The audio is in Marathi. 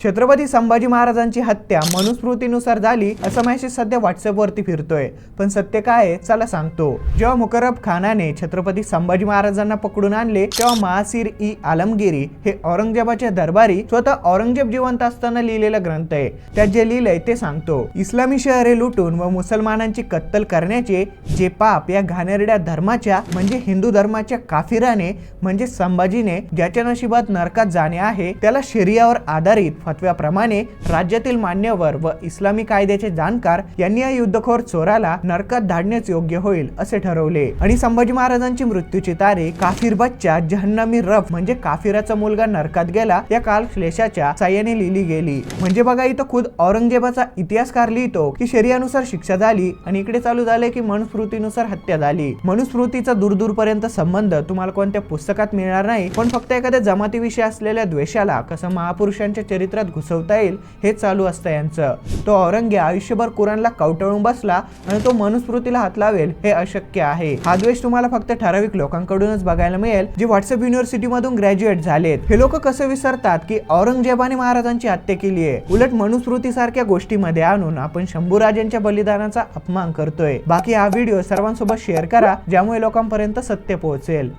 छत्रपती संभाजी महाराजांची हत्या मनुस्मृतीनुसार झाली असा मेसेज सध्या व्हॉट्सअप वरती फिरतोय, पण सत्य काय आहे चला सांगतो। जेव्हा मुकर्रब खानाने छत्रपती संभाजी महाराजांना पकडून आणले तेव्हा महासिर ई आलमगिरी हे औरंगजेबाचे दरबारी स्वतः औरंगजेब जिवंत असताना लिहिलेला ग्रंथ आहे। त्यात जे लिहिलंय ते सांगतो, इस्लामी शहरे लुटून व मुसलमानांची कत्तल करण्याचे जे पाप या घाणेरड्या धर्माच्या म्हणजे हिंदू धर्माच्या काफिराने म्हणजे संभाजीने ज्याच्या नशिबात नरकात जाणे आहे त्याला शरियावर आधारित फतव्याप्रमाणे राज्यातील मान्यवर व इस्लामी कायद्याचे जाणकार यांनी या युद्धखोर चोराला नरकात धाडण्यास योग्य होईल असे ठरवले आणि संभाजी महाराजांची मृत्यूची तारीख काफिर बच्चा जहन्नमी रफ म्हणजे काफिराचा मुलगा नरकात गेला या कालश्लेषाच्या साह्याने लिहिली गेली। म्हणजे बघा इथं खुद औरंगजेबाचा इतिहासकार लिहितो की शरियानुसार शिक्षा झाली आणि इकडे चालू झाले की मनुस्मृतीनुसार हत्या झाली। मनुस्मृतीचा दूरदूरपर्यंत संबंध तुम्हाला कोणत्या पुस्तकात मिळणार नाही, पण फक्त एखाद्या जमातीविषयी असलेल्या द्वेषाला कसं महापुरुषांच्या चरित्रात घुसवता येईल हे चालू असतं यांचं। तो औरंगे आयुष्यभर कुराणला कवटाळून बसला आणि तो मनुस्मृतीला हात लावेल हे अशक्य आहे। हा द्वेष तुम्हाला फक्त ठराविक लोकांकडूनच बघायला मिळेल जे व्हॉट्सअप युनिव्हर्सिटी मधून ग्रॅज्युएट झालेत। हे लोक कसे विसरतात की औरंगजेबाने महाराजांची हत्या केली आहे, उलट मनुस्मृती सारख्या गोष्टीमध्ये आणून आपण शंभूराजांच्या बलिदानाचा अपमान करतोय। बाकी हा व्हिडिओ सर्वांसोबत शेअर करा ज्यामुळे लोकांपर्यंत सत्य पोहोचेल।